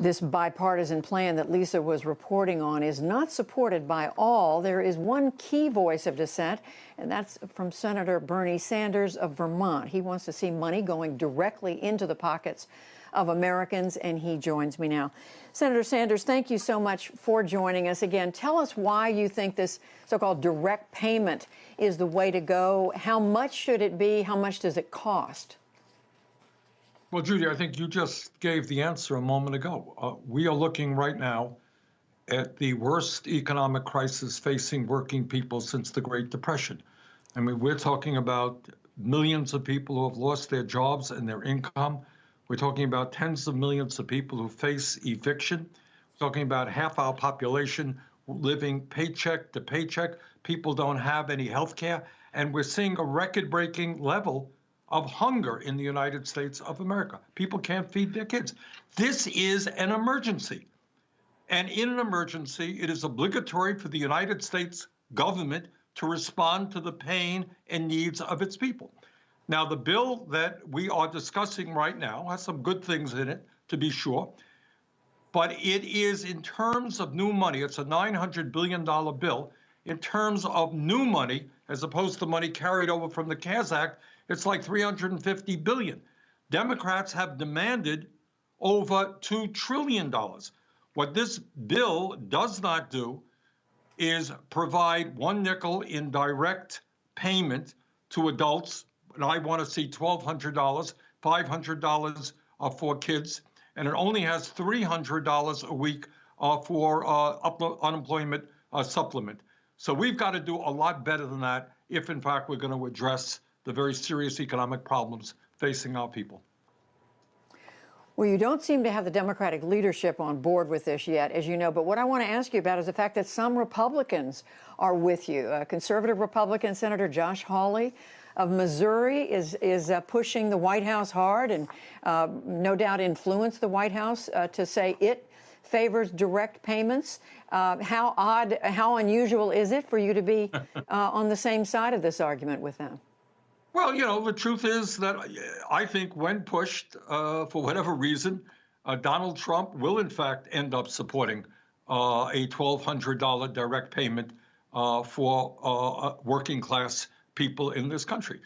This bipartisan plan that Lisa was reporting on is not supported by all. There is one key voice of dissent, and that's from Senator Bernie Sanders of Vermont. He wants to see money going directly into the pockets of Americans, and he joins me now. Senator Sanders, thank you so much for joining us again. Tell us why you think this so-called direct payment is the way to go. How much should it be? How much does it cost? Well, Judy, I think you just gave the answer a moment ago. We are looking right now at the worst economic crisis facing working people since the Great Depression. I mean, we're talking about millions of people who have lost their jobs and their income. We're talking about tens of millions of people who face eviction. We're talking about half our population living paycheck to paycheck. People don't have any health care. And we're seeing a record-breaking level of hunger in the United States of America. People can't feed their kids. This is an emergency. And in an emergency, it is obligatory for the United States government to respond to the pain and needs of its people. Now, the bill that we are discussing right now has some good things in it, to be sure, but it is in terms of new money. It's a $900 billion bill. In terms of new money, as opposed to money carried over from the CARES Act, it's like $350 billion. Democrats have demanded over $2 trillion. What this bill does not do is provide one nickel in direct payment to adults. And I want to see $1,200, $500 for kids, and it only has $300 a week for unemployment supplement. So we've got to do a lot better than that if, in fact, we're going to address the very serious economic problems facing our people. Well, you don't seem to have the Democratic leadership on board with this yet, as you know. But what I want to ask you about is the fact that some Republicans are with you. Conservative Republican Senator Josh Hawley of Missouri is pushing the White House hard and no doubt influenced the White House to say it favors direct payments. How unusual is it for you to be on the same side of this argument with them? Well, you know, the truth is that I think when pushed, for whatever reason, Donald Trump will, in fact, end up supporting a $1,200 direct payment for working class people in this country.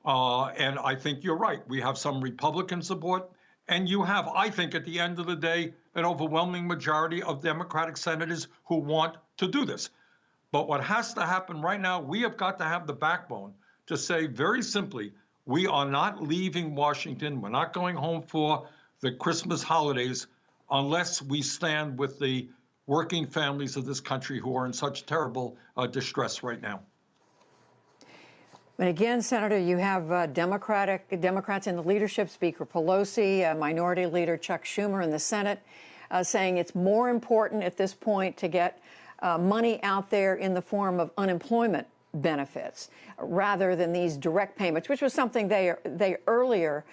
And I think you're right. We have some Republican support, and you have, I think, at the end of the day, an overwhelming majority of Democratic senators who want to do this. But what has to happen right now, we have got to have the backbone to say very simply, we are not leaving Washington. We're not going home for the Christmas holidays unless we stand with the working families of this country who are in such terrible distress right now. And again, Senator, you have Democrats in the leadership, Speaker Pelosi, Minority Leader Chuck Schumer in the Senate, saying it's more important at this point to get money out there in the form of unemployment benefits rather than these direct payments, which was something they earlier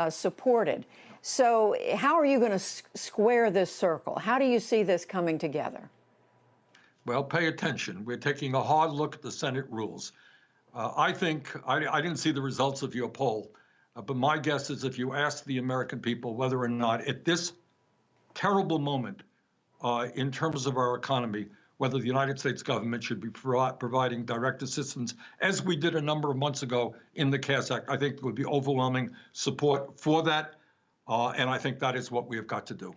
supported. So how are you going to square this circle? How do you see this coming together? Well, pay attention. We're taking a hard look at the Senate rules. I think I didn't see the results of your poll, but my guess is if you ask the American people whether or not at this terrible moment in terms of our economy, whether the United States government should be providing direct assistance, as we did a number of months ago in the CARES Act. I think there would be overwhelming support for that, and I think that is what we have got to do.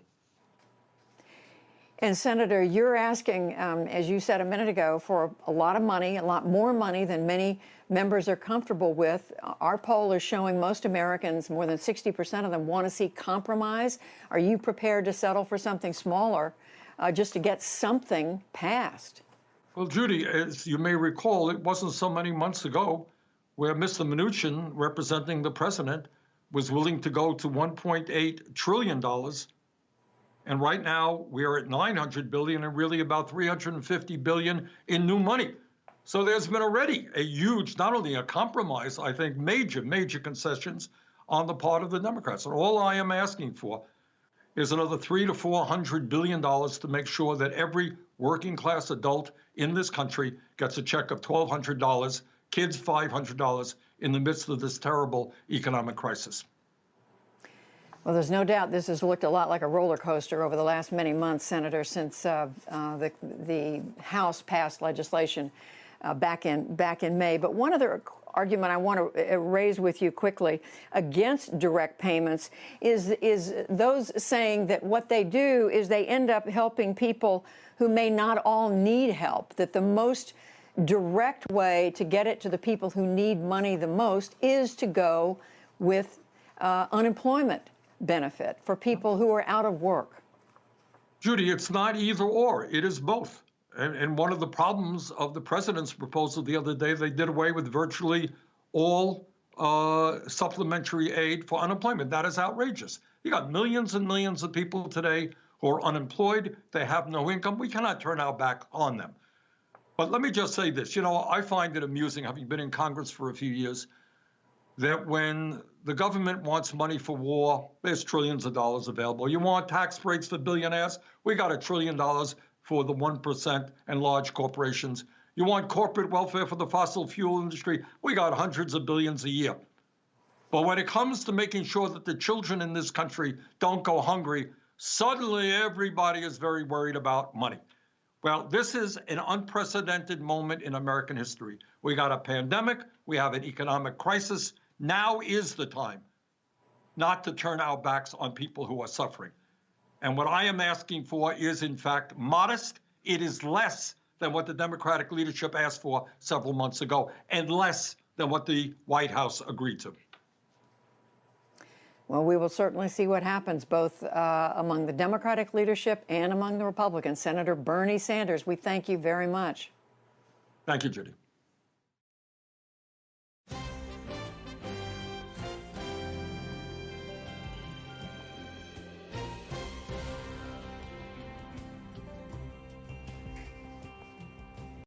And Senator, you're asking, as you said a minute ago, for a lot of money, a lot more money than many members are comfortable with. Our poll is showing most Americans, more than 60% of them, want to see compromise. Are you prepared to settle for something smaller just to get something passed? Well, Judy, as you may recall, it wasn't so many months ago where Mr. Mnuchin, representing the president, was willing to go to $1.8 trillion. And right now, we are at $900 billion and really about $350 billion in new money. So there's been already a huge, not only a compromise, I think major concessions on the part of the Democrats. And all I am asking for is another $300 to $400 billion to make sure that every working class adult in this country gets a check of $1,200, kids $500 in the midst of this terrible economic crisis. Well, there's no doubt this has looked a lot like a roller coaster over the last many months, Senator, since the House passed legislation back in May. But one other argument I want to raise with you quickly against direct payments is those saying that what they do is they end up helping people who may not all need help, that the most direct way to get it to the people who need money the most is to go with unemployment benefit for people who are out of work. Judy, it's not either or, it is both. And one of the problems of the president's proposal the other day, they did away with virtually all supplementary aid for unemployment. That is outrageous. You got millions and millions of people today who are unemployed. They have no income. We cannot turn our back on them. But let me just say this. You know, I find it amusing, having been in Congress for a few years, that when the government wants money for war, there's trillions of dollars available. You want tax breaks for billionaires? We got $1 trillion for the 1% and large corporations. You want corporate welfare for the fossil fuel industry? We got hundreds of billions a year. But when it comes to making sure that the children in this country don't go hungry, suddenly everybody is very worried about money. Well, this is an unprecedented moment in American history. We got a pandemic, we have an economic crisis. Now is the time not to turn our backs on people who are suffering. And what I am asking for is, in fact, modest. It is less than what the Democratic leadership asked for several months ago, and less than what the White House agreed to. Well, we will certainly see what happens, both among the Democratic leadership and among the Republicans. Senator Bernie Sanders, we thank you very much. Thank you, Judy.